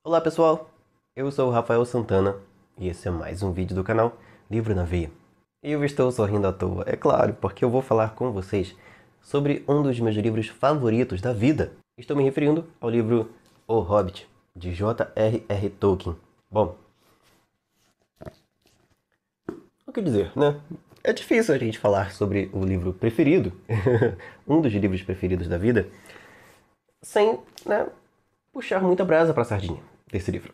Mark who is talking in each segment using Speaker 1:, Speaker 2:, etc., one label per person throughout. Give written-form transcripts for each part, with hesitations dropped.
Speaker 1: Olá pessoal, eu sou o Rafael Santana e esse é mais um vídeo do canal Livro na Veia. E eu estou sorrindo à toa, é claro, porque eu vou falar com vocês sobre um dos meus livros favoritos da vida. Estou me referindo ao livro O Hobbit, de J.R.R. Tolkien. Bom, o que dizer, né? É difícil a gente falar sobre o livro preferido, um dos livros preferidos da vida, sem, né, puxar muita brasa para a sardinha desse livro.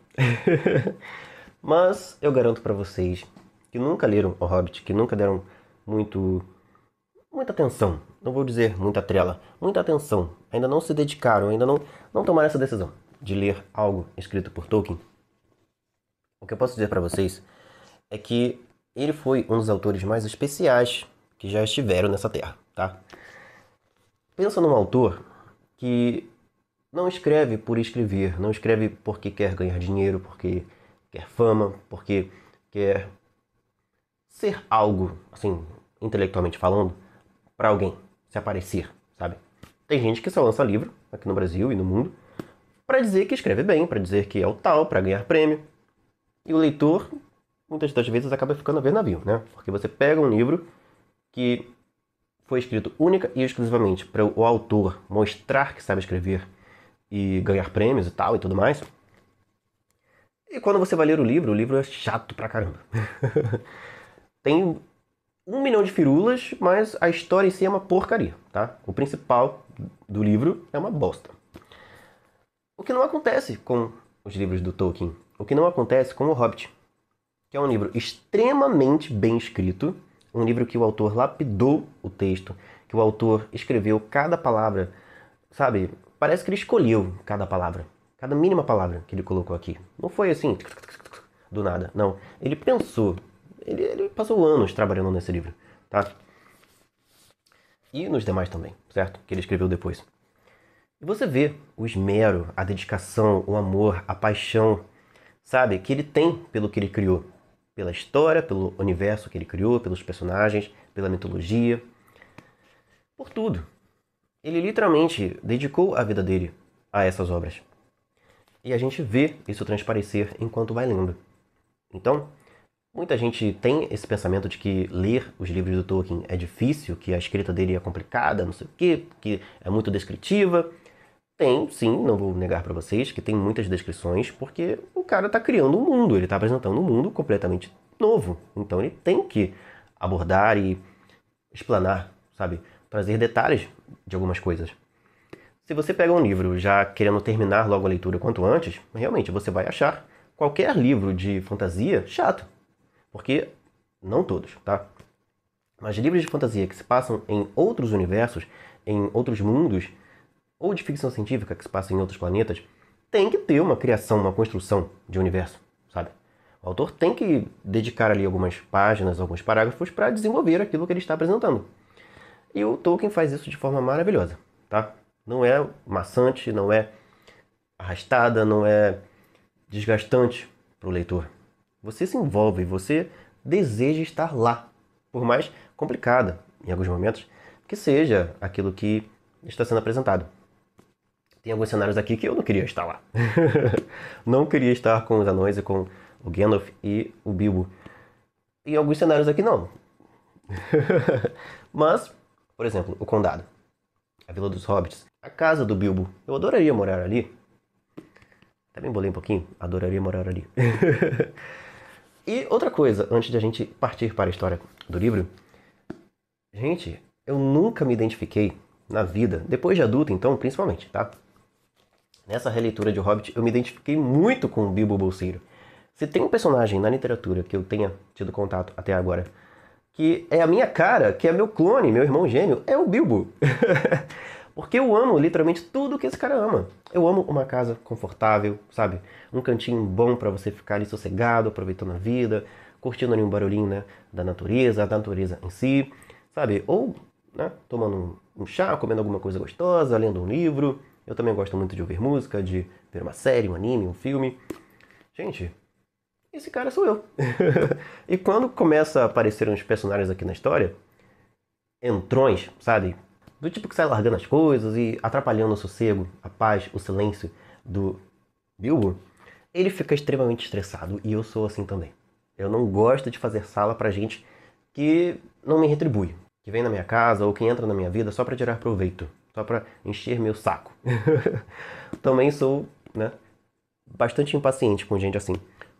Speaker 1: Mas eu garanto para vocês que nunca leram O Hobbit, que nunca deram muita atenção, não vou dizer muita trela, muita atenção, ainda não se dedicaram, ainda não tomaram essa decisão de ler algo escrito por Tolkien. O que eu posso dizer para vocês é que ele foi um dos autores mais especiais que já estiveram nessa terra, tá? Pensa num autor que não escreve por escrever, não escreve porque quer ganhar dinheiro, porque quer fama, porque quer ser algo, assim, intelectualmente falando, para alguém, se aparecer, sabe? Tem gente que só lança livro, aqui no Brasil e no mundo, para dizer que escreve bem, para dizer que é o tal, para ganhar prêmio. E o leitor, muitas das vezes, acaba ficando a ver navio, né? Porque você pega um livro que foi escrito única e exclusivamente para o autor mostrar que sabe escrever e ganhar prêmios e tal e tudo mais. E quando você vai ler o livro é chato pra caramba. Tem 1 milhão de firulas, mas a história em si é uma porcaria, tá? O principal do livro é uma bosta. O que não acontece com os livros do Tolkien, o que não acontece com O Hobbit, que é um livro extremamente bem escrito, um livro que o autor lapidou o texto, que o autor escreveu cada palavra, sabe? Parece que ele escolheu cada palavra, cada mínima palavra que ele colocou aqui. Não foi assim, do nada, não. Ele pensou, ele passou anos trabalhando nesse livro, tá? E nos demais também, certo? Que ele escreveu depois. E você vê o esmero, a dedicação, o amor, a paixão, sabe? Que ele tem pelo que ele criou. Pela história, pelo universo que ele criou, pelos personagens, pela mitologia. Por tudo. Ele literalmente dedicou a vida dele a essas obras. E a gente vê isso transparecer enquanto vai lendo. Então, muita gente tem esse pensamento de que ler os livros do Tolkien é difícil, que a escrita dele é complicada, não sei o quê, que é muito descritiva. Tem, sim, não vou negar para vocês, que tem muitas descrições, porque o cara está criando um mundo, ele está apresentando um mundo completamente novo. Então ele tem que abordar e explanar, sabe? Trazer detalhes de algumas coisas. Se você pega um livro já querendo terminar logo a leitura quanto antes, realmente você vai achar qualquer livro de fantasia chato. Porque, não todos, tá? Mas livros de fantasia que se passam em outros universos, em outros mundos, ou de ficção científica que se passa em outros planetas, tem que ter uma criação, uma construção de universo, sabe? O autor tem que dedicar ali algumas páginas, alguns parágrafos para desenvolver aquilo que ele está apresentando. E o Tolkien faz isso de forma maravilhosa, tá? Não é maçante, não é arrastada, não é desgastante para o leitor. Você se envolve, você deseja estar lá, por mais complicada, em alguns momentos, que seja aquilo que está sendo apresentado. Tem alguns cenários aqui que eu não queria estar lá. Não queria estar com os anões e com o Gandalf e o Bilbo. E alguns cenários aqui não. Mas, por exemplo, o Condado, a Vila dos Hobbits, a casa do Bilbo. Eu adoraria morar ali. Até me embolei um pouquinho. Adoraria morar ali. E outra coisa, antes de a gente partir para a história do livro. Gente, eu nunca me identifiquei na vida, depois de adulto então, principalmente, tá? Nessa releitura de Hobbit, eu me identifiquei muito com o Bilbo Bolseiro. Se tem um personagem na literatura que eu tenha tido contato até agora, que é a minha cara, que é meu clone, meu irmão gêmeo, é o Bilbo. Porque eu amo literalmente tudo que esse cara ama. Eu amo uma casa confortável, sabe? Um cantinho bom pra você ficar ali sossegado, aproveitando a vida, curtindo ali um barulhinho, né, da natureza em si, sabe? Ou, né, tomando um chá, comendo alguma coisa gostosa, lendo um livro. Eu também gosto muito de ouvir música, de ver uma série, um anime, um filme. Gente, esse cara sou eu. E quando começa a aparecer uns personagens aqui na história, entrões, sabe? Do tipo que sai largando as coisas e atrapalhando o sossego, a paz, o silêncio do Bilbo, ele fica extremamente estressado e eu sou assim também. Eu não gosto de fazer sala pra gente que não me retribui, que vem na minha casa ou que entra na minha vida só pra tirar proveito, só pra encher meu saco. Também sou, né, bastante impaciente com gente assim,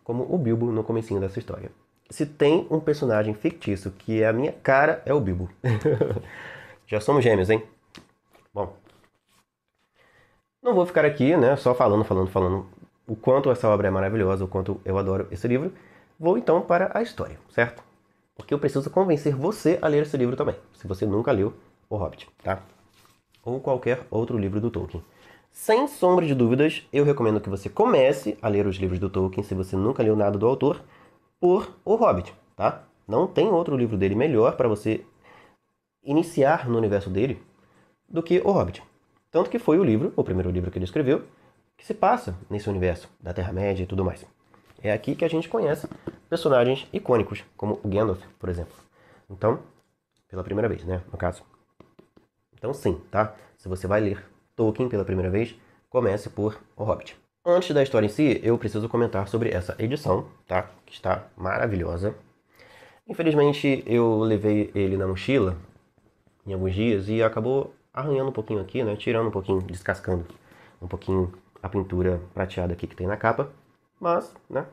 Speaker 1: como o Bilbo no comecinho dessa história. Se tem um personagem fictício que é a minha cara, é o Bilbo. Já somos gêmeos, hein? Bom, não vou ficar aqui, né, só falando o quanto essa obra é maravilhosa, o quanto eu adoro esse livro. Vou então para a história, certo? Porque eu preciso convencer você a ler esse livro também, se você nunca leu O Hobbit, tá? Ou qualquer outro livro do Tolkien. Sem sombra de dúvidas, eu recomendo que você comece a ler os livros do Tolkien, se você nunca leu nada do autor, por O Hobbit, tá? Não tem outro livro dele melhor para você iniciar no universo dele do que O Hobbit. Tanto que foi o primeiro livro que ele escreveu, que se passa nesse universo da Terra-média e tudo mais. É aqui que a gente conhece personagens icônicos, como o Gandalf, por exemplo. Então, pela primeira vez, né, no caso. Então sim, tá? Se você vai ler Tolkien pela primeira vez, comece por O Hobbit. Antes da história em si, eu preciso comentar sobre essa edição, tá? Que está maravilhosa. Infelizmente, eu levei ele na mochila em alguns dias e acabou arranhando um pouquinho aqui, né? Tirando um pouquinho, descascando um pouquinho a pintura prateada aqui que tem na capa. Mas, né?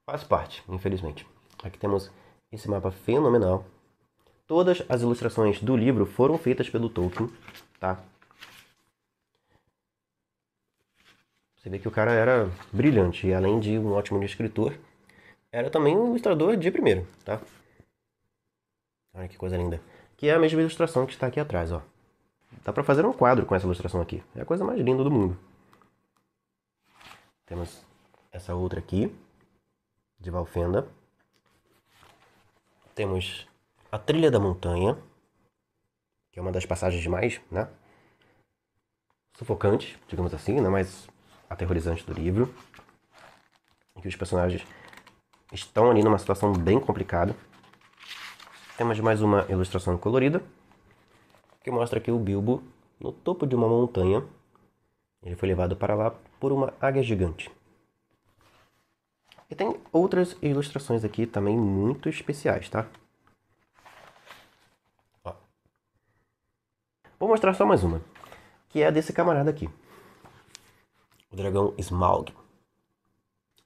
Speaker 1: Faz parte, infelizmente. Aqui temos esse mapa fenomenal. Todas as ilustrações do livro foram feitas pelo Tolkien, tá? Você vê que o cara era brilhante e além de um ótimo escritor, era também um ilustrador de primeiro, tá? Olha que coisa linda. Que é a mesma ilustração que está aqui atrás, ó. Dá pra fazer um quadro com essa ilustração aqui. É a coisa mais linda do mundo. Temos essa outra aqui, de Valfenda. Temos a Trilha da Montanha, que é uma das passagens mais, né, sufocantes, digamos assim, né, mais aterrorizantes do livro. Em que os personagens estão ali numa situação bem complicada. Temos mais uma ilustração colorida, que mostra aqui o Bilbo no topo de uma montanha. Ele foi levado para lá por uma águia gigante. E tem outras ilustrações aqui também muito especiais, tá? Ó. Vou mostrar só mais uma, que é a desse camarada aqui. O dragão Smaug.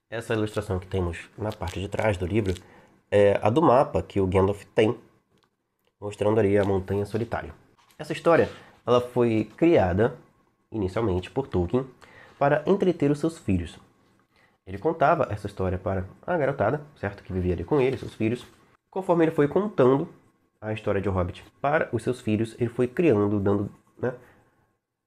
Speaker 1: Essa ilustração que temos na parte de trás do livro é a do mapa que o Gandalf tem, mostrando ali a Montanha Solitária. Essa história ela foi criada inicialmente por Tolkien para entreter os seus filhos. Ele contava essa história para a garotada, certo? Que vivia ali com ele, seus filhos. Conforme ele foi contando a história de O Hobbit para os seus filhos, ele foi criando, dando, né,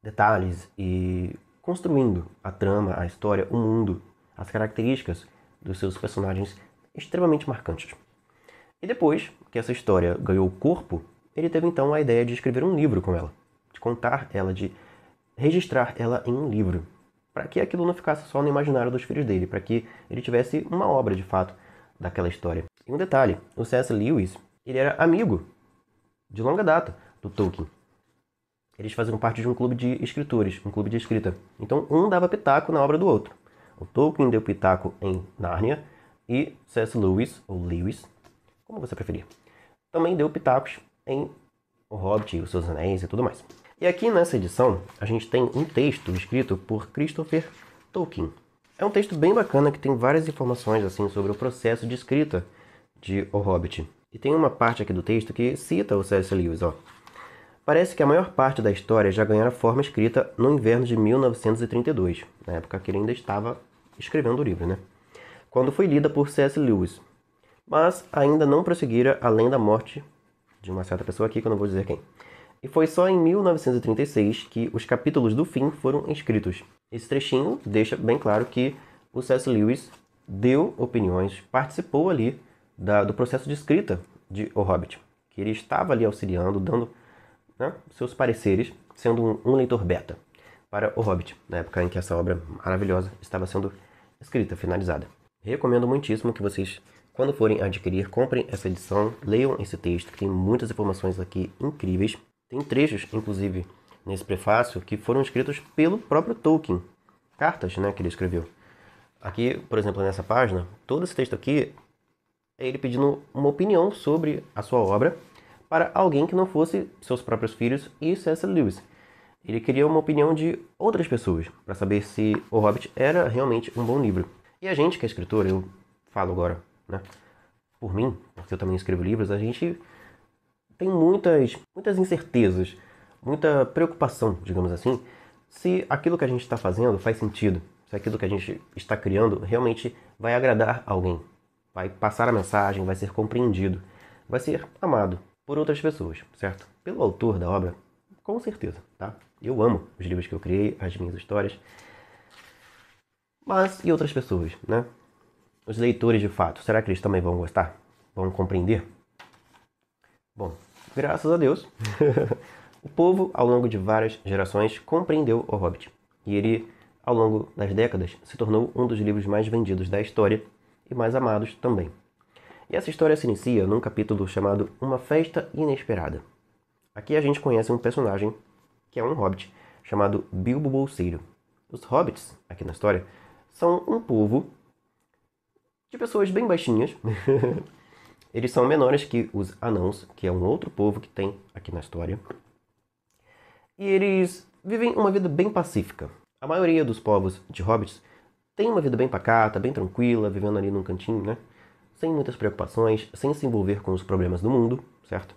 Speaker 1: detalhes e construindo a trama, a história, o mundo, as características dos seus personagens extremamente marcantes. E depois que essa história ganhou corpo, ele teve então a ideia de escrever um livro com ela, de contar ela, de registrar ela em um livro, para que aquilo não ficasse só no imaginário dos filhos dele, para que ele tivesse uma obra de fato daquela história. E um detalhe, o C.S. Lewis, ele era amigo de longa data do Tolkien. Eles faziam parte de um clube de escritores, um clube de escrita. Então um dava pitaco na obra do outro. O Tolkien deu pitaco em Nárnia e C.S. Lewis, ou Lewis, como você preferir, também deu pitacos em O Hobbit, Os Seus Anéis e tudo mais. E aqui nessa edição, a gente tem um texto escrito por Christopher Tolkien. É um texto bem bacana que tem várias informações assim sobre o processo de escrita de O Hobbit. E tem uma parte aqui do texto que cita o C.S. Lewis, ó. Parece que a maior parte da história já ganhara forma escrita no inverno de 1932, na época que ele ainda estava escrevendo o livro, né? Quando foi lida por C.S. Lewis, mas ainda não prosseguira além da morte de uma certa pessoa aqui, que eu não vou dizer quem. E foi só em 1936 que os capítulos do fim foram escritos. Esse trechinho deixa bem claro que o C.S. Lewis deu opiniões, participou ali do processo de escrita de O Hobbit, que ele estava ali auxiliando, dando, né, seus pareceres, sendo um leitor beta para O Hobbit, na época em que essa obra maravilhosa estava sendo escrita, finalizada. Recomendo muitíssimo que vocês, quando forem adquirir, comprem essa edição, leiam esse texto, que tem muitas informações aqui incríveis. Tem trechos, inclusive, nesse prefácio, que foram escritos pelo próprio Tolkien. Cartas, né, que ele escreveu. Aqui, por exemplo, nessa página, todo esse texto aqui é ele pedindo uma opinião sobre a sua obra para alguém que não fosse seus próprios filhos e C.S. Lewis. Ele queria uma opinião de outras pessoas para saber se O Hobbit era realmente um bom livro. E a gente que é escritor, eu falo agora, né, por mim, porque eu também escrevo livros, a gente tem muitas incertezas, muita preocupação, digamos assim, se aquilo que a gente está fazendo faz sentido, se aquilo que a gente está criando realmente vai agradar alguém, vai passar a mensagem, vai ser compreendido, vai ser amado por outras pessoas, certo? Pelo autor da obra, com certeza, tá? Eu amo os livros que eu criei, as minhas histórias, mas e outras pessoas, né? Os leitores de fato, será que eles também vão gostar? Vão compreender? Bom, graças a Deus, o povo, ao longo de várias gerações, compreendeu O Hobbit. E ele, ao longo das décadas, se tornou um dos livros mais vendidos da história e mais amados também. E essa história se inicia num capítulo chamado Uma Festa Inesperada. Aqui a gente conhece um personagem que é um hobbit, chamado Bilbo Bolseiro. Os hobbits, aqui na história, são um povo de pessoas bem baixinhas. Eles são menores que os anãos, que é um outro povo que tem aqui na história. E eles vivem uma vida bem pacífica. A maioria dos povos de hobbits tem uma vida bem pacata, bem tranquila, vivendo ali num cantinho, né? Sem muitas preocupações, sem se envolver com os problemas do mundo, certo?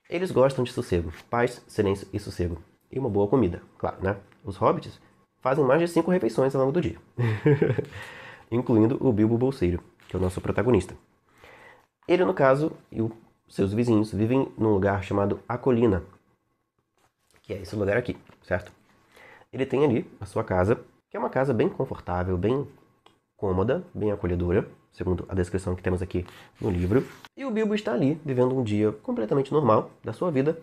Speaker 1: Eles gostam de sossego, paz, silêncio e sossego. E uma boa comida, claro, né? Os hobbits fazem mais de 5 refeições ao longo do dia. Incluindo o Bilbo Bolseiro, que é o nosso protagonista. Ele, no caso, e os seus vizinhos vivem num lugar chamado A Colina, que é esse lugar aqui, certo? Ele tem ali a sua casa, que é uma casa bem confortável, bem cômoda, bem acolhedora, segundo a descrição que temos aqui no livro. E o Bilbo está ali, vivendo um dia completamente normal da sua vida,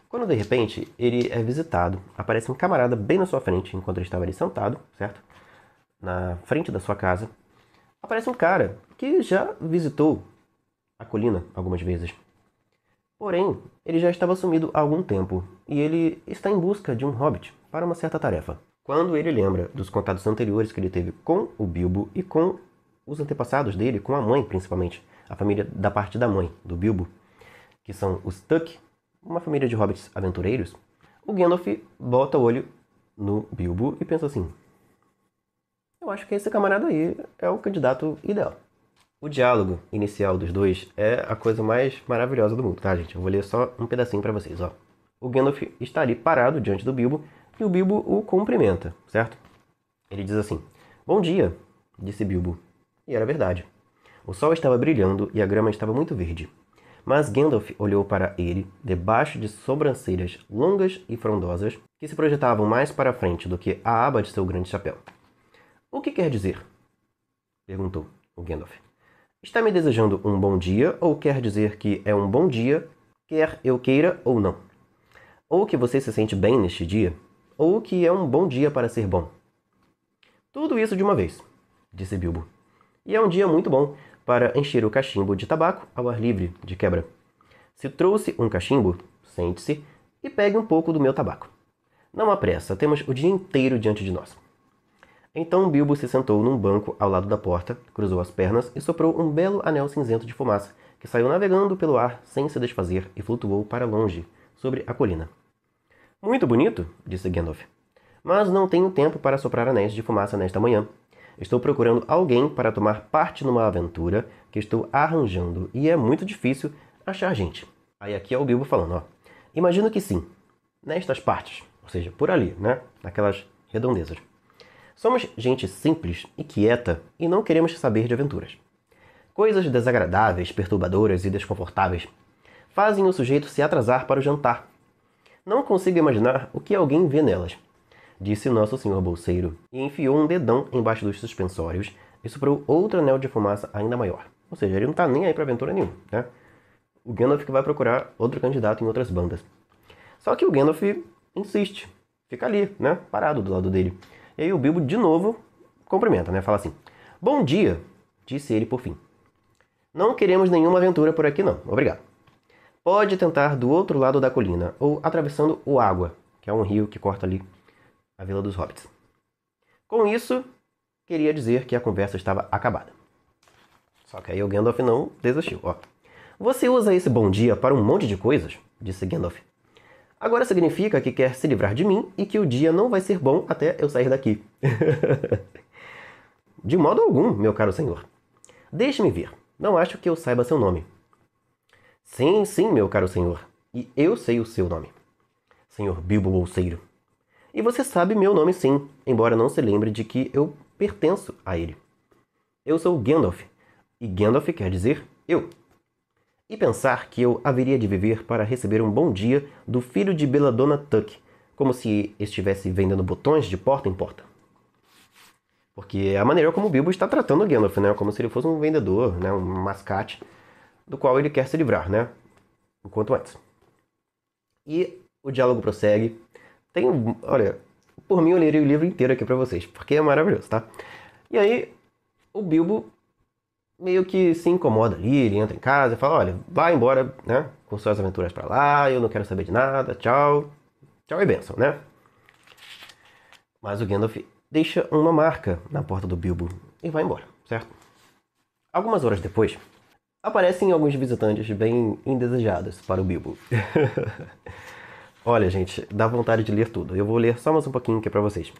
Speaker 1: quando de repente ele é visitado. Aparece um camarada bem na sua frente, enquanto ele estava ali sentado, certo? Na frente da sua casa. Aparece um cara que já visitou a colina algumas vezes. Porém, ele já estava sumido há algum tempo, e ele está em busca de um hobbit para uma certa tarefa. Quando ele lembra dos contatos anteriores que ele teve com o Bilbo e com os antepassados dele, com a mãe principalmente, a família da parte da mãe do Bilbo, que são os Tuck, uma família de hobbits aventureiros, o Gandalf bota o olho no Bilbo e pensa assim: eu acho que esse camarada aí é o candidato ideal. O diálogo inicial dos dois é a coisa mais maravilhosa do mundo, tá, gente? Eu vou ler só um pedacinho pra vocês, ó. O Gandalf está ali parado diante do Bilbo e o Bilbo o cumprimenta, certo? Ele diz assim: bom dia, disse Bilbo. E era verdade. O sol estava brilhando e a grama estava muito verde. Mas Gandalf olhou para ele, debaixo de sobrancelhas longas e frondosas, que se projetavam mais para frente do que a aba de seu grande chapéu. O que quer dizer? Perguntou o Gandalf. Está me desejando um bom dia ou quer dizer que é um bom dia, quer eu queira ou não? Ou que você se sente bem neste dia, ou que é um bom dia para ser bom? Tudo isso de uma vez, disse Bilbo. E é um dia muito bom para encher o cachimbo de tabaco ao ar livre, de quebra. Se trouxe um cachimbo, sente-se e pegue um pouco do meu tabaco. Não há pressa, temos o dia inteiro diante de nós. Então Bilbo se sentou num banco ao lado da porta, cruzou as pernas e soprou um belo anel cinzento de fumaça, que saiu navegando pelo ar sem se desfazer e flutuou para longe, sobre a colina. Muito bonito, disse Gandalf. Mas não tenho tempo para soprar anéis de fumaça nesta manhã. Estou procurando alguém para tomar parte numa aventura que estou arranjando e é muito difícil achar gente. Aí aqui é o Bilbo falando, ó. Imagino que sim, nestas partes, ou seja, por ali, né, naquelas redondezas. Somos gente simples e quieta e não queremos saber de aventuras. Coisas desagradáveis, perturbadoras e desconfortáveis fazem o sujeito se atrasar para o jantar. Não consigo imaginar o que alguém vê nelas, disse o nosso senhor bolseiro, e enfiou um dedão embaixo dos suspensórios e soprou outro anel de fumaça ainda maior. Ou seja, ele não tá nem aí pra aventura nenhuma, né? O Gandalf que vai procurar outro candidato em outras bandas. Só que o Gandalf insiste, fica ali, né, parado do lado dele. E aí o Bilbo de novo cumprimenta, né, fala assim: bom dia, disse ele por fim. Não queremos nenhuma aventura por aqui não, obrigado. Pode tentar do outro lado da colina, ou atravessando o Água, que é um rio que corta ali a Vila dos Hobbits. Com isso, queria dizer que a conversa estava acabada. Só que aí o Gandalf não desistiu. Ó. Você usa esse bom dia para um monte de coisas, disse Gandalf. Agora significa que quer se livrar de mim e que o dia não vai ser bom até eu sair daqui. De modo algum, meu caro senhor. Deixe-me ver. Não acho que eu saiba seu nome. Sim, sim, meu caro senhor. E eu sei o seu nome. Senhor Bilbo Bolseiro. E você sabe meu nome sim, embora não se lembre de que eu pertenço a ele. Eu sou Gandalf. E Gandalf quer dizer eu. E pensar que eu haveria de viver para receber um bom dia do filho de Belladonna Tuck, como se estivesse vendendo botões de porta em porta. Porque é a maneira como o Bilbo está tratando o Gandalf, né? Como se ele fosse um vendedor, né? Um mascate, do qual ele quer se livrar, né? O quanto antes. E o diálogo prossegue. Olha, por mim eu lerei o livro inteiro aqui pra vocês, porque é maravilhoso, tá? E aí, o Bilbo meio que se incomoda ali, ele entra em casa e fala, olha, vai embora, né, com suas aventuras pra lá, eu não quero saber de nada, tchau. Tchau e bênção, né? Mas o Gandalf deixa uma marca na porta do Bilbo e vai embora, certo? Algumas horas depois, aparecem alguns visitantes bem indesejados para o Bilbo. Olha, gente, dá vontade de ler tudo. Eu vou ler só mais um pouquinho aqui pra vocês.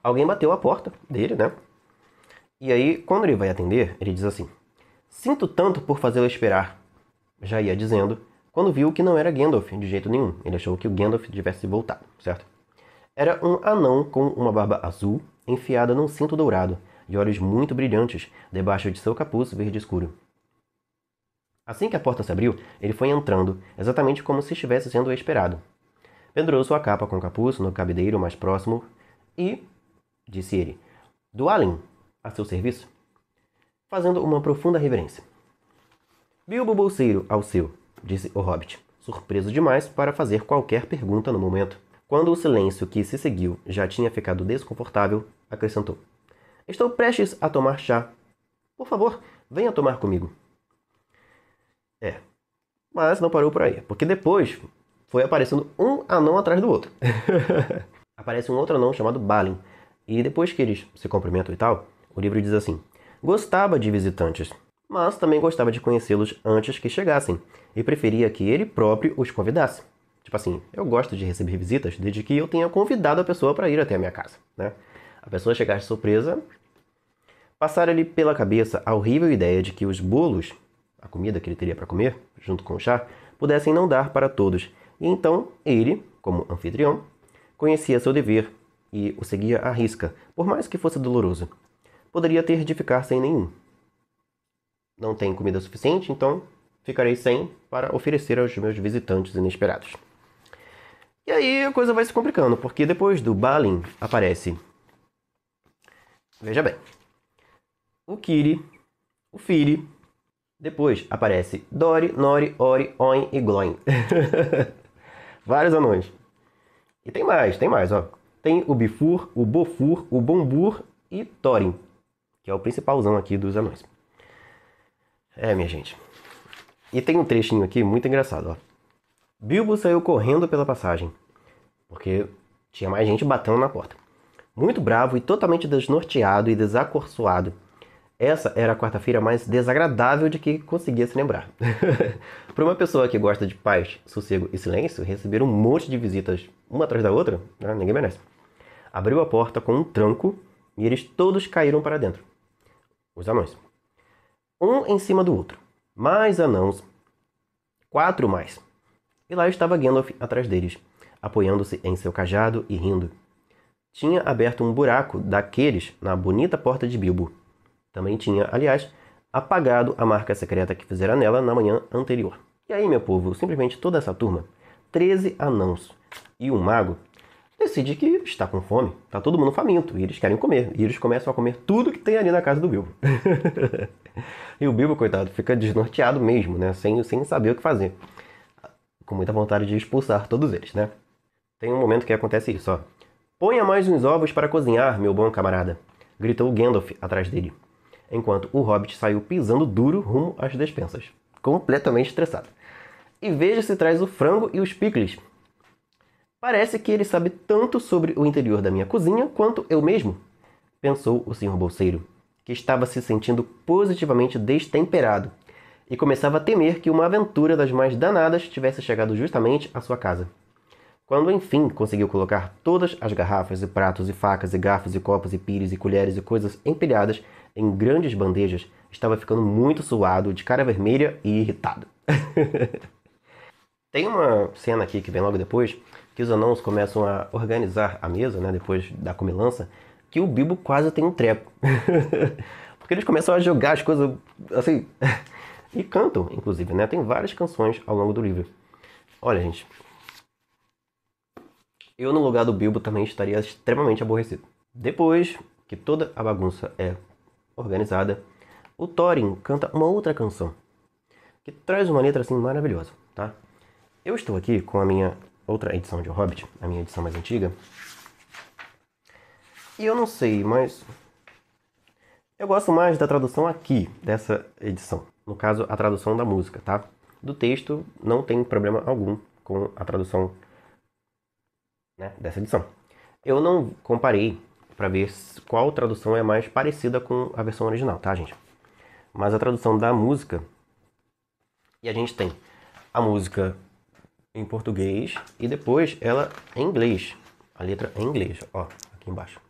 Speaker 1: Alguém bateu a porta dele, né? E aí, quando ele vai atender, ele diz assim: sinto tanto por fazê-lo esperar. Já ia dizendo, quando viu que não era Gandalf de jeito nenhum. Ele achou que o Gandalf tivesse voltado, certo? Era um anão com uma barba azul enfiada num cinto dourado e olhos muito brilhantes debaixo de seu capuz verde escuro. Assim que a porta se abriu, ele foi entrando, exatamente como se estivesse sendo esperado. Pendurou sua capa com capuz no cabideiro mais próximo e, disse ele, Dwalin, a seu serviço, fazendo uma profunda reverência. Bilbo Bolseiro, ao seu, disse o hobbit, surpreso demais para fazer qualquer pergunta no momento. Quando o silêncio que se seguiu já tinha ficado desconfortável, acrescentou. Estou prestes a tomar chá. Por favor, venha tomar comigo. Mas não parou por aí, porque depois foi aparecendo um anão atrás do outro. Aparece um outro anão chamado Balin, e depois que eles se cumprimentam e tal, o livro diz assim, gostava de visitantes, mas também gostava de conhecê-los antes que chegassem, e preferia que ele próprio os convidasse. Tipo assim, eu gosto de receber visitas desde que eu tenha convidado a pessoa para ir até a minha casa, né? A pessoa chegar de surpresa, passar-lhe pela cabeça a horrível ideia de que os bolos, a comida que ele teria para comer, junto com o chá, pudessem não dar para todos. E então ele, como anfitrião, conhecia seu dever e o seguia à risca, por mais que fosse doloroso. Poderia ter de ficar sem nenhum. Não tem comida suficiente, então ficarei sem para oferecer aos meus visitantes inesperados. E aí a coisa vai se complicando, porque depois do Balin aparece, veja bem, o Kiri, o Firi, depois aparece Dori, Nori, Ori, Oin e Gloin. Vários anões. E tem mais, ó. Tem o Bifur, o Bofur, o Bombur e Thorin, que é o principalzão aqui dos anões. Minha gente. E tem um trechinho aqui muito engraçado, ó. Bilbo saiu correndo pela passagem, porque tinha mais gente batendo na porta. Muito bravo e totalmente desnorteado e desacorçoado. Essa era a quarta-feira mais desagradável de que conseguia se lembrar. Para uma pessoa que gosta de paz, sossego e silêncio, receber um monte de visitas uma atrás da outra, né, ninguém merece. Abriu a porta com um tranco e eles todos caíram para dentro. Os anões. Um em cima do outro. Mais anãos. 4 mais. E lá estava Gandalf atrás deles, apoiando-se em seu cajado e rindo. Tinha aberto um buraco daqueles na bonita porta de Bilbo. Também tinha, aliás, apagado a marca secreta que fizera nela na manhã anterior. E aí, meu povo, simplesmente toda essa turma, 13 anãos e um mago, decide que está com fome, tá todo mundo faminto, e eles querem comer. E eles começam a comer tudo que tem ali na casa do Bilbo. E o Bilbo, coitado, fica desnorteado mesmo, né? Sem saber o que fazer. Com muita vontade de expulsar todos eles, né? Tem um momento que acontece isso, ó. Ponha mais uns ovos para cozinhar, meu bom camarada, gritou Gandalf atrás dele, enquanto o hobbit saiu pisando duro rumo às despensas, completamente estressado. E veja se traz o frango e os picles. Parece que ele sabe tanto sobre o interior da minha cozinha quanto eu mesmo. pensou o senhor bolseiro, que estava se sentindo positivamente destemperado e começava a temer que uma aventura das mais danadas tivesse chegado justamente à sua casa. Quando enfim conseguiu colocar todas as garrafas e pratos e facas e garfos e copos e pires e colheres e coisas empilhadas em grandes bandejas, estava ficando muito suado, de cara vermelha e irritado. Tem uma cena aqui que vem logo depois, que os anãos começam a organizar a mesa, né, depois da comilança, que o Bilbo quase tem um treco. Porque eles começam a jogar as coisas assim, e cantam, inclusive, né? Tem várias canções ao longo do livro. Olha, gente, eu no lugar do Bilbo também estaria extremamente aborrecido. Depois que toda a bagunça é organizada, o Thorin canta uma outra canção, que traz uma letra assim maravilhosa, tá? Eu estou aqui com a minha outra edição de O Hobbit, a minha edição mais antiga. E eu não sei, mas eu gosto mais da tradução aqui, dessa edição. No caso, a tradução da música, tá? Do texto não tem problema algum com a tradução, né, dessa edição. Eu não comparei para ver qual tradução é mais parecida com a versão original, tá, gente? Mas a tradução da música, e a gente tem a música em português e depois ela em inglês. A letra em inglês, ó, aqui embaixo.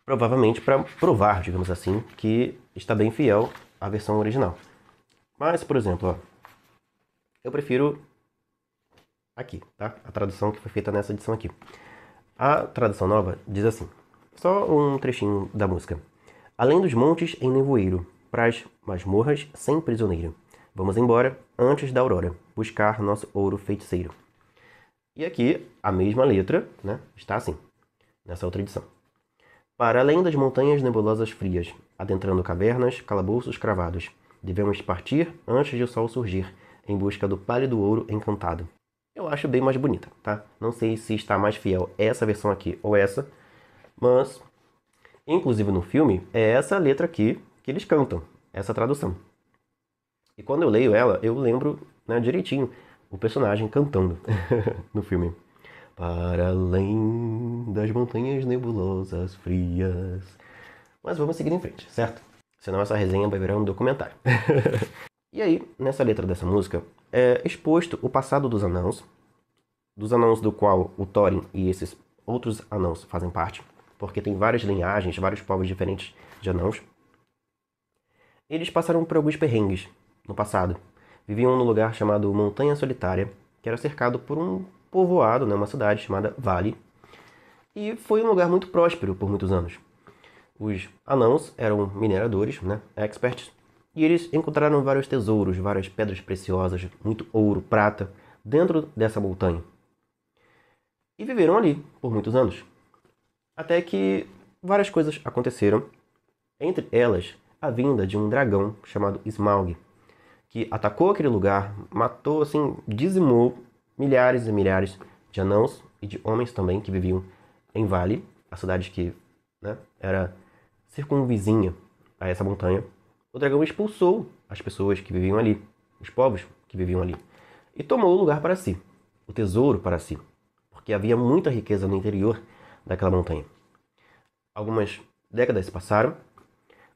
Speaker 1: Provavelmente para provar, digamos assim, que está bem fiel à versão original. Mas, por exemplo, ó, eu prefiro aqui, tá? A tradução que foi feita nessa edição aqui. A tradução nova diz assim, só um trechinho da música. Além dos montes em nevoeiro, pras masmorras sem prisioneiro. Vamos embora, antes da aurora, buscar nosso ouro feiticeiro. E aqui, a mesma letra, né, está assim, nessa outra edição. Para além das montanhas nebulosas frias, adentrando cavernas, calabouços cravados, devemos partir antes de o sol surgir, em busca do pálido ouro encantado. Eu acho bem mais bonita, tá? Não sei se está mais fiel essa versão aqui ou essa, mas, inclusive no filme, é essa letra aqui que eles cantam, essa tradução. E quando eu leio ela, eu lembro, né, direitinho o personagem cantando no filme. Para além das montanhas nebulosas frias. Mas vamos seguir em frente, certo? Senão essa resenha vai virar um documentário. E aí, nessa letra dessa música, é exposto o passado dos anãos do qual o Thorin e esses outros anãos fazem parte, porque tem várias linhagens, vários povos diferentes de anãos. Eles passaram por alguns perrengues no passado. Viviam num lugar chamado Montanha Solitária, que era cercado por um povoado, né, uma cidade chamada Vale, e foi um lugar muito próspero por muitos anos. Os anãos eram mineradores, né, experts, e eles encontraram vários tesouros, várias pedras preciosas, muito ouro, prata, dentro dessa montanha. E viveram ali por muitos anos. Até que várias coisas aconteceram, entre elas a vinda de um dragão chamado Smaug, que atacou aquele lugar, matou, assim, dizimou milhares e milhares de anãos e de homens também que viviam em Vale, a cidade que, né, era circunvizinha a essa montanha. O dragão expulsou as pessoas que viviam ali, os povos que viviam ali, e tomou o lugar para si, o tesouro para si, porque havia muita riqueza no interior daquela montanha. Algumas décadas se passaram,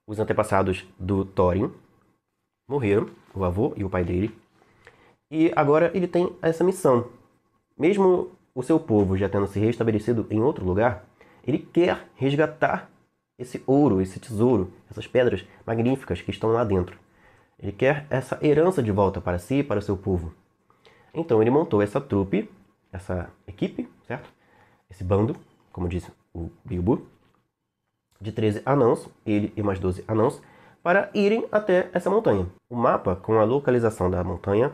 Speaker 1: os antepassados do Thorin morreram, o avô e o pai dele, e agora ele tem essa missão. Mesmo o seu povo já tendo se restabelecido em outro lugar, ele quer resgatar esse ouro, esse tesouro, essas pedras magníficas que estão lá dentro. Ele quer essa herança de volta para si e para o seu povo. Então ele montou essa trupe, essa equipe, certo? Esse bando, como disse o Bilbo, de 13 anãos, ele e mais 12 anãos, para irem até essa montanha. O mapa com a localização da montanha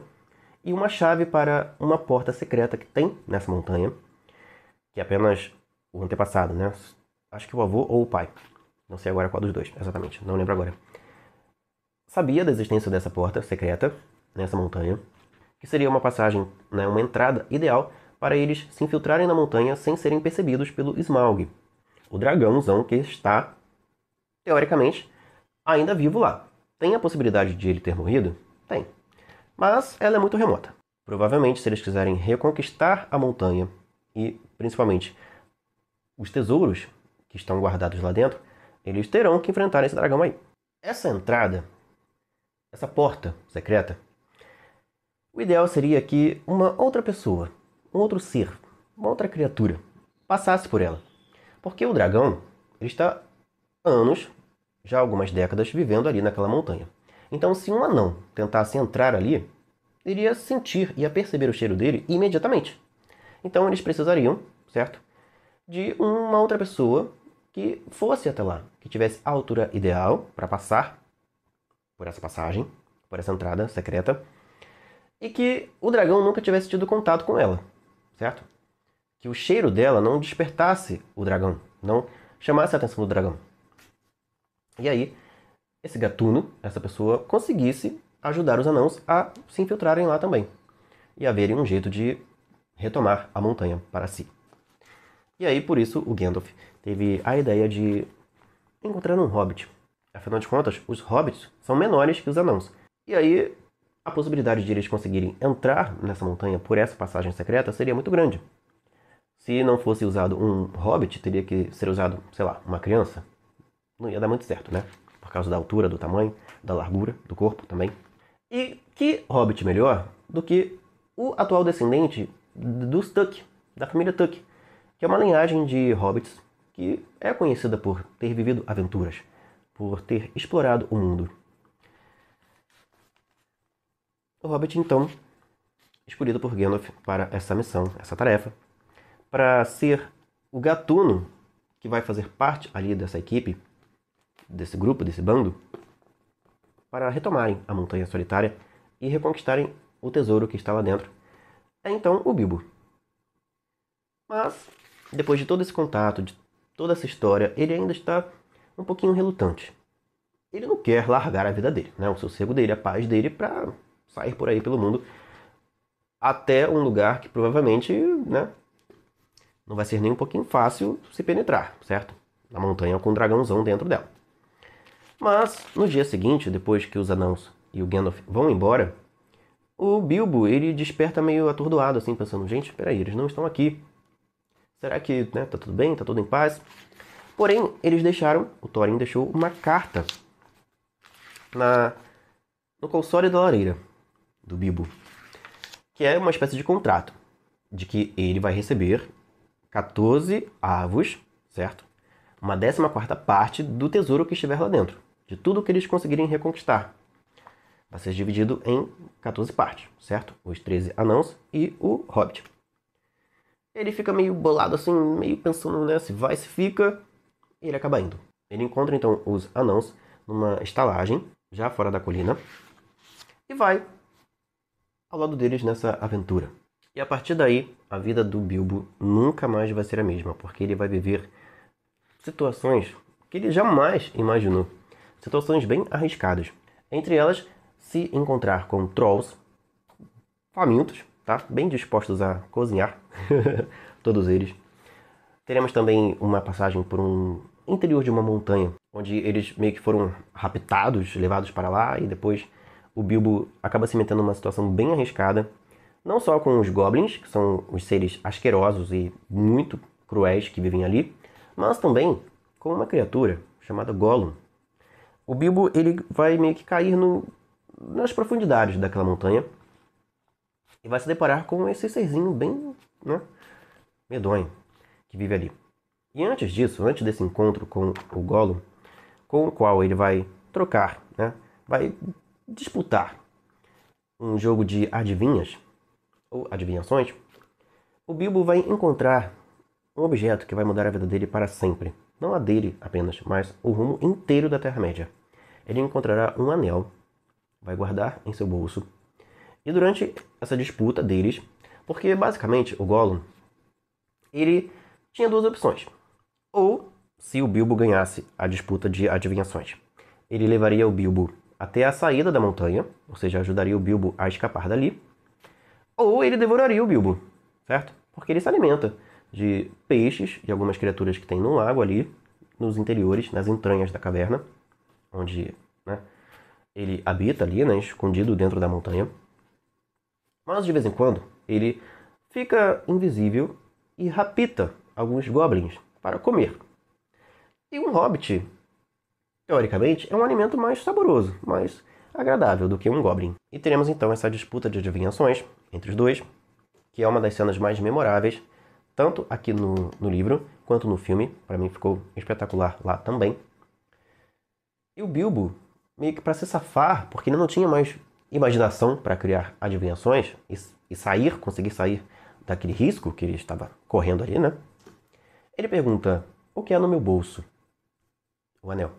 Speaker 1: e uma chave para uma porta secreta que tem nessa montanha, que é apenas o antepassado, né? Acho que o avô ou o pai. Não sei agora qual dos dois, exatamente, não lembro agora. Sabia da existência dessa porta secreta nessa montanha, que seria uma passagem, né, uma entrada ideal para eles se infiltrarem na montanha sem serem percebidos pelo Smaug, o dragãozão que está, teoricamente, ainda vivo lá. Tem a possibilidade de ele ter morrido? Tem. Mas ela é muito remota. Provavelmente, se eles quiserem reconquistar a montanha e, principalmente, os tesouros que estão guardados lá dentro, eles terão que enfrentar esse dragão aí. Essa entrada, essa porta secreta, o ideal seria que uma outra pessoa, um outro ser, uma outra criatura, passasse por ela. Porque o dragão, ele está há anos, já algumas décadas, vivendo ali naquela montanha. Então, se um anão tentasse entrar ali, iria sentir, ia perceber o cheiro dele imediatamente. Então, eles precisariam, certo, de uma outra pessoa que fosse até lá, que tivesse a altura ideal para passar por essa passagem, por essa entrada secreta, e que o dragão nunca tivesse tido contato com ela, certo? Que o cheiro dela não despertasse o dragão, não chamasse a atenção do dragão. E aí, esse gatuno, essa pessoa, conseguisse ajudar os anãos a se infiltrarem lá também. E haverem um jeito de retomar a montanha para si. E aí, por isso, o Gandalf teve a ideia de encontrar um hobbit. Afinal de contas, os hobbits são menores que os anãos. E aí, a possibilidade de eles conseguirem entrar nessa montanha por essa passagem secreta seria muito grande. Se não fosse usado um hobbit, teria que ser usado, sei lá, uma criança. Não ia dar muito certo, né? Por causa da altura, do tamanho, da largura do corpo também. E que hobbit melhor do que o atual descendente dos Tuck, da família Tuck, que é uma linhagem de hobbits que é conhecida por ter vivido aventuras, por ter explorado o mundo. O hobbit, então, escolhido por Gandalf para essa missão, essa tarefa, para ser o gatuno que vai fazer parte ali dessa equipe, desse grupo, desse bando, para retomarem a Montanha Solitária e reconquistarem o tesouro que está lá dentro. É então o Bilbo. Mas, depois de todo esse contato, de toda essa história, ele ainda está um pouquinho relutante. Ele não quer largar a vida dele, né? O sossego dele, a paz dele, para sair por aí pelo mundo até um lugar que provavelmente, né, não vai ser nem um pouquinho fácil se penetrar, certo? Na montanha com um dragãozão dentro dela. Mas, no dia seguinte, depois que os anãos e o Gandalf vão embora, o Bilbo, ele desperta meio atordoado, assim, pensando, gente, peraí, eles não estão aqui. Será que, né, tá tudo bem, tá tudo em paz? Porém, eles deixaram, o Thorin deixou uma carta no console da lareira do Bilbo, que é uma espécie de contrato, de que ele vai receber 14 avos, certo? Uma 14ª parte do tesouro que estiver lá dentro, de tudo que eles conseguirem reconquistar. Vai ser dividido em 14 partes, certo? Os 13 anãos e o Hobbit. Ele fica meio bolado assim, meio pensando, né, se vai, se fica, e ele acaba indo. Ele encontra então os anãos numa estalagem, já fora da colina, e vai ao lado deles nessa aventura. E a partir daí, a vida do Bilbo nunca mais vai ser a mesma, porque ele vai viver situações que ele jamais imaginou. Situações bem arriscadas. Entre elas, se encontrar com trolls famintos, tá? Bem dispostos a cozinhar, todos eles. Teremos também uma passagem por um interior de uma montanha, onde eles meio que foram raptados, levados para lá, e depois o Bilbo acaba se metendo numa situação bem arriscada, não só com os goblins, que são os seres asquerosos e muito cruéis que vivem ali, mas também com uma criatura chamada Gollum. O Bilbo, ele vai meio que cair nas profundidades daquela montanha e vai se deparar com esse serzinho bem, né, medonho que vive ali. E antes disso, antes desse encontro com o Gollum, com o qual ele vai trocar, né, vai disputar um jogo de adivinhas ou adivinhações, o Bilbo vai encontrar um objeto que vai mudar a vida dele para sempre. Não a dele apenas, mas o rumo inteiro da Terra-média. Ele encontrará um anel, vai guardar em seu bolso. E durante essa disputa deles, porque basicamente o Gollum, ele tinha duas opções. Ou, se o Bilbo ganhasse a disputa de adivinhações, ele levaria o Bilbo até a saída da montanha, ou seja, ajudaria o Bilbo a escapar dali, ou ele devoraria o Bilbo, certo? Porque ele se alimenta de peixes, de algumas criaturas que tem no lago ali, nos interiores, nas entranhas da caverna, onde, né, ele habita ali, né, escondido dentro da montanha. Mas de vez em quando ele fica invisível e rapta alguns goblins para comer. E um hobbit, teoricamente, é um alimento mais saboroso, mais agradável do que um goblin. E teremos então essa disputa de adivinhações entre os dois, que é uma das cenas mais memoráveis, tanto aqui no livro quanto no filme. Para mim ficou espetacular lá também. E o Bilbo, meio que para se safar, porque ele não tinha mais imaginação para criar adivinhações e conseguir sair daquele risco que ele estava correndo ali, né? Ele pergunta: o que é no meu bolso? O anel.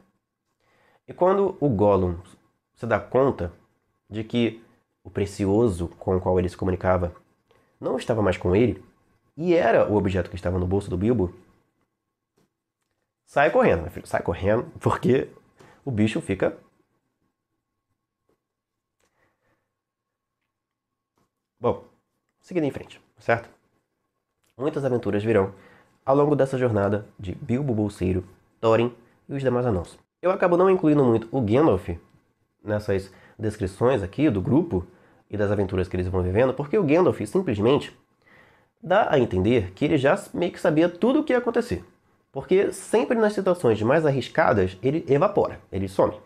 Speaker 1: E quando o Gollum se dá conta de que o precioso com o qual ele se comunicava não estava mais com ele, e era o objeto que estava no bolso do Bilbo, sai correndo, meu filho, sai correndo, porque o bicho fica... Bom, seguindo em frente, certo? Muitas aventuras virão ao longo dessa jornada de Bilbo Bolseiro, Thorin e os demais anãos. Eu acabo não incluindo muito o Gandalf nessas descrições aqui do grupo e das aventuras que eles vão vivendo, porque o Gandalf simplesmente dá a entender que ele já meio que sabia tudo o que ia acontecer. Porque sempre nas situações mais arriscadas, ele evapora, ele some.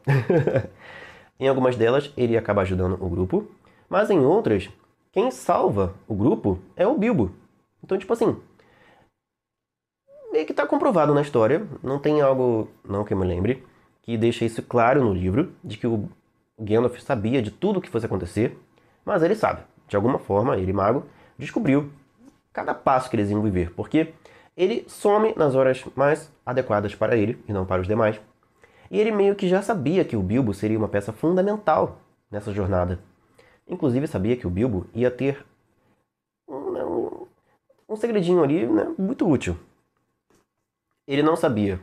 Speaker 1: Em algumas delas, ele acaba ajudando o grupo, mas em outras, quem salva o grupo é o Bilbo. Então, tipo assim, meio que tá comprovado na história, não tem algo, não que eu me lembre, que deixa isso claro no livro, de que o Gandalf sabia de tudo o que fosse acontecer, mas ele sabe, de alguma forma, ele mago, descobriu cada passo que eles iam viver, porque ele some nas horas mais adequadas para ele e não para os demais. E ele meio que já sabia que o Bilbo seria uma peça fundamental nessa jornada. Inclusive sabia que o Bilbo ia ter um segredinho ali, né, muito útil. Ele não sabia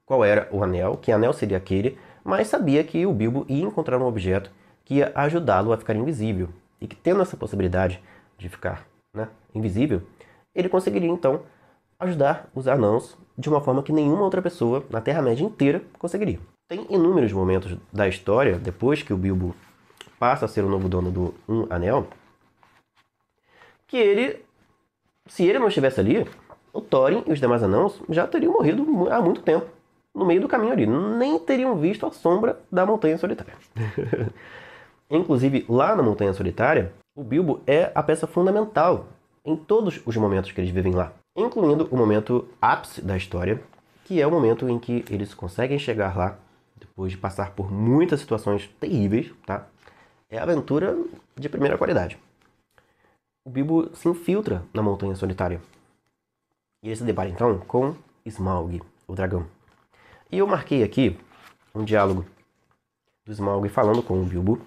Speaker 1: qual era o anel, que anel seria aquele, mas sabia que o Bilbo ia encontrar um objeto que ia ajudá-lo a ficar invisível. E que tendo essa possibilidade de ficar, né, invisível, ele conseguiria então ajudar os anãos de uma forma que nenhuma outra pessoa na Terra-média inteira conseguiria. Tem inúmeros momentos da história, depois que o Bilbo passa a ser o novo dono do Anel, que ele, se ele não estivesse ali, o Thorin e os demais anãos já teriam morrido há muito tempo, no meio do caminho ali. Nem teriam visto a sombra da Montanha Solitária. Inclusive, lá na Montanha Solitária, o Bilbo é a peça fundamental em todos os momentos que eles vivem lá, incluindo o momento ápice da história, que é o momento em que eles conseguem chegar lá, depois de passar por muitas situações terríveis, tá? É aventura de primeira qualidade. O Bilbo se infiltra na Montanha Solitária. E ele se depara então com Smaug, o dragão. E eu marquei aqui um diálogo do Smaug falando com o Bilbo,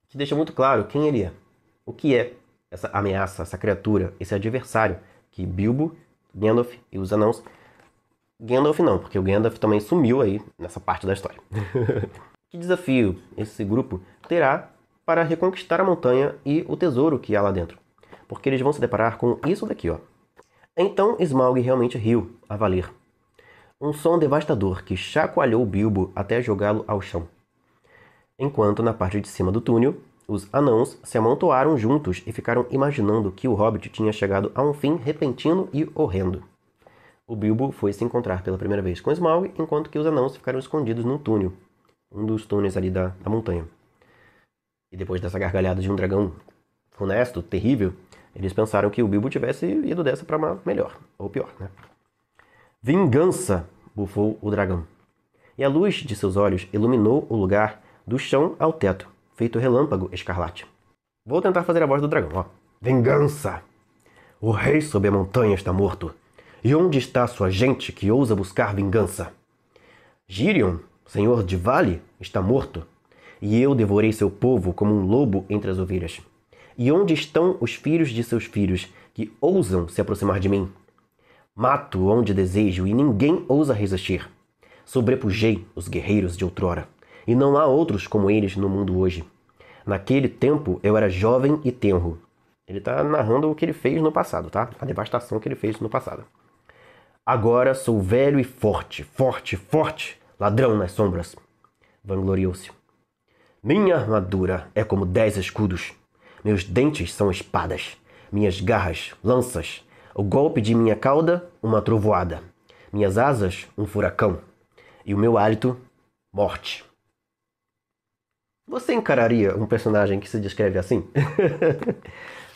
Speaker 1: que deixa muito claro quem ele é, o que é essa ameaça, essa criatura, esse adversário que Bilbo, Gandalf e os anãos... Gandalf não, porque o Gandalf também sumiu aí nessa parte da história. Que desafio esse grupo terá para reconquistar a montanha e o tesouro que há lá dentro? Porque eles vão se deparar com isso daqui, ó. Então Smaug realmente riu, a valer. Um som devastador que chacoalhou Bilbo até jogá-lo ao chão. Enquanto na parte de cima do túnel, os anãos se amontoaram juntos e ficaram imaginando que o Hobbit tinha chegado a um fim repentino e horrendo. O Bilbo foi se encontrar pela primeira vez com Smaug, enquanto que os anãos ficaram escondidos num túnel, um dos túneis ali da montanha. E depois dessa gargalhada de um dragão funesto, terrível, eles pensaram que o Bilbo tivesse ido dessa para uma melhor, ou pior, né? Vingança! Bufou o dragão. E a luz de seus olhos iluminou o lugar do chão ao teto, feito relâmpago escarlate. Vou tentar fazer a voz do dragão, ó. Vingança! O rei sob a montanha está morto. E onde está sua gente que ousa buscar vingança? Girion, senhor de Vale, está morto. E eu devorei seu povo como um lobo entre as ovelhas. E onde estão os filhos de seus filhos que ousam se aproximar de mim? Mato onde desejo e ninguém ousa resistir. Sobrepujei os guerreiros de outrora, e não há outros como eles no mundo hoje. Naquele tempo eu era jovem e tenro. Ele está narrando o que ele fez no passado, tá? A devastação que ele fez no passado. Agora sou velho e forte, forte, forte, ladrão nas sombras. Vangloriou-se. Minha armadura é como 10 escudos. Meus dentes são espadas, minhas garras, lanças. O golpe de minha cauda, uma trovoada. Minhas asas, um furacão. E o meu hálito, morte. Você encararia um personagem que se descreve assim?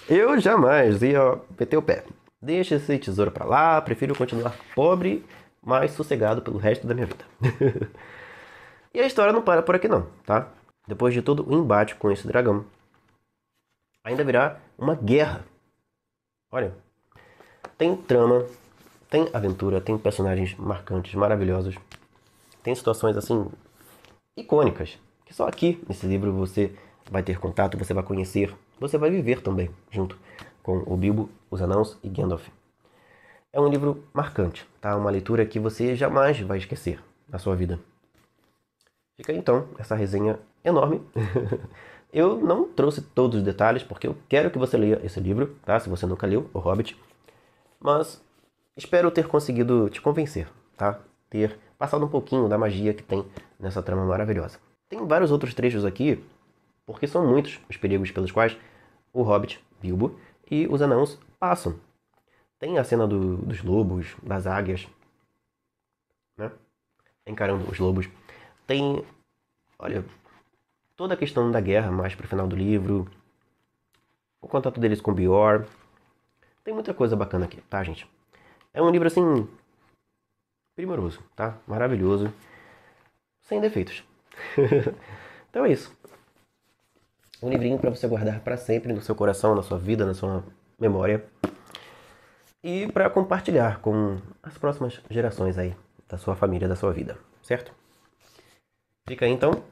Speaker 1: Eu jamais ia meter o pé. Deixa esse tesouro pra lá, prefiro continuar pobre, mas sossegado pelo resto da minha vida. E a história não para por aqui não, tá? Depois de todo o embate com esse dragão, ainda virá uma guerra. Olha, tem trama, tem aventura, tem personagens marcantes, maravilhosos. Tem situações assim icônicas, que só aqui nesse livro você vai ter contato, você vai conhecer, você vai viver também, junto com o Bilbo, os Anãos e Gandalf. É um livro marcante, tá? Uma leitura que você jamais vai esquecer na sua vida. Fica aí, então essa resenha enorme. Eu não trouxe todos os detalhes porque eu quero que você leia esse livro, tá? Se você nunca leu, O Hobbit. Mas espero ter conseguido te convencer, tá? Ter passado um pouquinho da magia que tem nessa trama maravilhosa. Tem vários outros trechos aqui, porque são muitos os perigos pelos quais o Hobbit, Bilbo e os Anãos passam. Tem a cena dos lobos, das águias, né? Encarando os lobos. Tem, olha, toda a questão da guerra mais pro final do livro. O contato deles com Beorn. Tem muita coisa bacana aqui, tá, gente? É um livro, assim, primoroso, tá? Maravilhoso. Sem defeitos. Então é isso. Um livrinho para você guardar para sempre no seu coração, na sua vida, na sua memória. E para compartilhar com as próximas gerações aí da sua família, da sua vida, certo? Fica aí então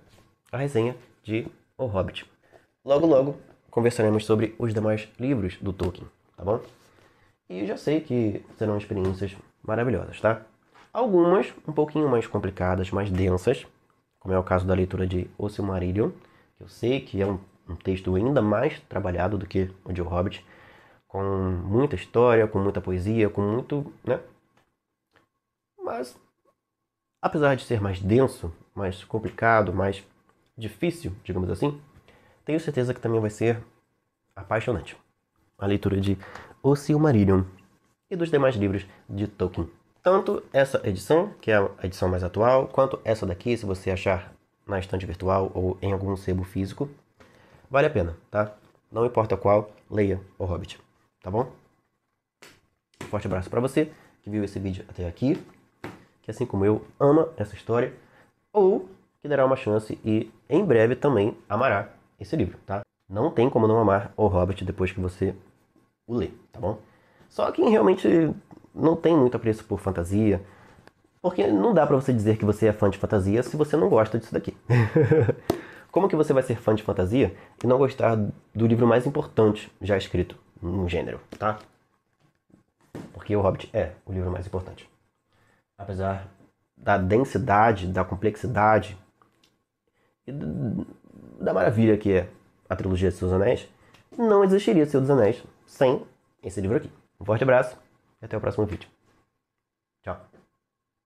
Speaker 1: a resenha de O Hobbit. Logo logo conversaremos sobre os demais livros do Tolkien, tá bom? E já sei que serão experiências maravilhosas, tá? Algumas um pouquinho mais complicadas, mais densas, como é o caso da leitura de O Silmarillion, que eu sei que é um texto ainda mais trabalhado do que o de O Hobbit, com muita história, com muita poesia, com muito, né? Mas, apesar de ser mais denso, mais complicado, mais difícil, digamos assim, tenho certeza que também vai ser apaixonante a leitura de O Silmarillion e dos demais livros de Tolkien. Tanto essa edição, que é a edição mais atual, quanto essa daqui, se você achar na estante virtual ou em algum sebo físico, vale a pena, tá? Não importa qual, leia O Hobbit, tá bom? Um forte abraço para você que viu esse vídeo até aqui, que assim como eu ama essa história, ou que dará uma chance e em breve também amará esse livro, tá? Não tem como não amar O Hobbit depois que você o lê, tá bom? Só quem realmente não tem muito apreço por fantasia, porque não dá pra você dizer que você é fã de fantasia se você não gosta disso daqui. Como que você vai ser fã de fantasia e não gostar do livro mais importante já escrito no gênero, tá? Porque O Hobbit é o livro mais importante. Apesar da densidade, da complexidade e da maravilha que é a trilogia de Seus Anéis, não existiria Senhor dos Anéis sem esse livro aqui. Um forte abraço e até o próximo vídeo.